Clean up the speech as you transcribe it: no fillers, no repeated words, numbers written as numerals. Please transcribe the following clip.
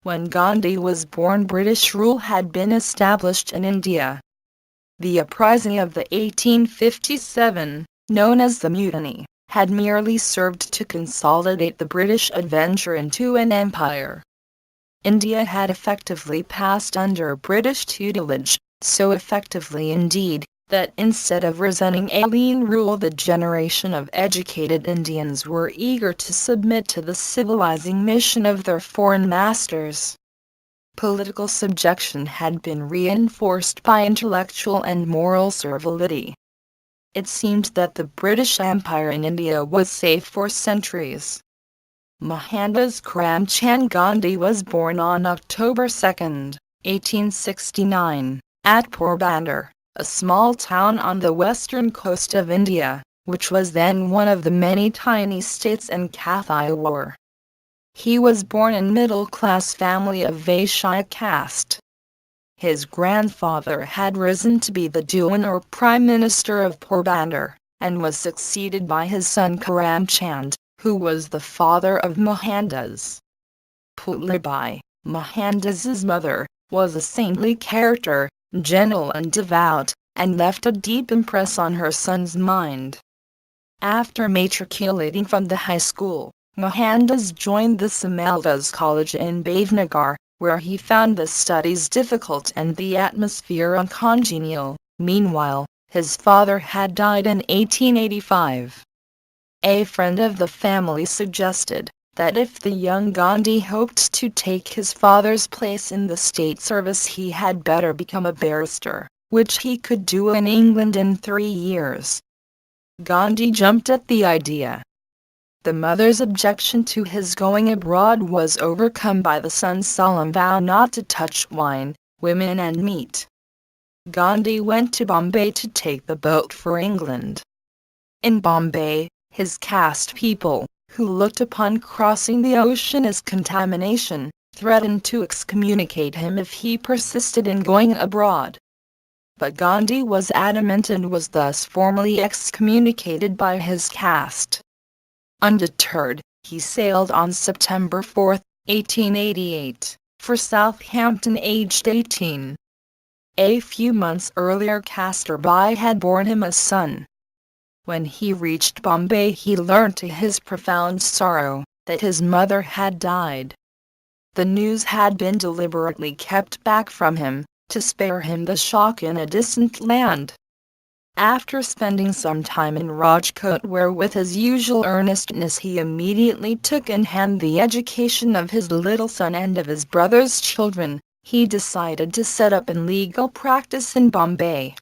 When Gandhi was born, British rule had been established in India. The uprising of the 1857, known as the Mutiny, had merely served to consolidate the British adventure into an empire. India had effectively passed under British tutelage, so effectively indeed, that instead of resenting alien rule, the generation of educated Indians were eager to submit to the civilizing mission of their foreign masters. Political subjection had been reinforced by intellectual and moral servility. It seemed that the British Empire in India was safe for centuries. Mohandas Karamchand Gandhi was born on October 2, 1869, at Porbandar, a small town on the western coast of India, which was then one of the many tiny states in Kathiawar. He was born in a middle-class family of Vaishya caste. His grandfather had risen to be the Dewan or Prime Minister of Porbandar, and was succeeded by his son Karamchand, who was the father of Mohandas. Putlibai, Mohandas's mother, was a saintly character, gentle and devout, and left a deep impress on her son's mind. After matriculating from the high school, Mohandas joined the Samaldas College in Bhavnagar, where he found the studies difficult and the atmosphere uncongenial. Meanwhile, his father had died in 1885. A friend of the family suggested that if the young Gandhi hoped to take his father's place in the state service, he had better become a barrister, which he could do in England in 3 years. Gandhi jumped at the idea. The mother's objection to his going abroad was overcome by the son's solemn vow not to touch wine, women and meat. Gandhi went to Bombay to take the boat for England. In Bombay, his caste people, who looked upon crossing the ocean as contamination, threatened to excommunicate him if he persisted in going abroad. But Gandhi was adamant and was thus formally excommunicated by his caste. Undeterred, he sailed on September 4, 1888, for Southampton aged 18. A few months earlier Kasturbai had borne him a son. When he reached Bombay, he learnt to his profound sorrow that his mother had died. The news had been deliberately kept back from him, to spare him the shock in a distant land. After spending some time in Rajkot, where with his usual earnestness he immediately took in hand the education of his little son and of his brother's children, he decided to set up in legal practice in Bombay.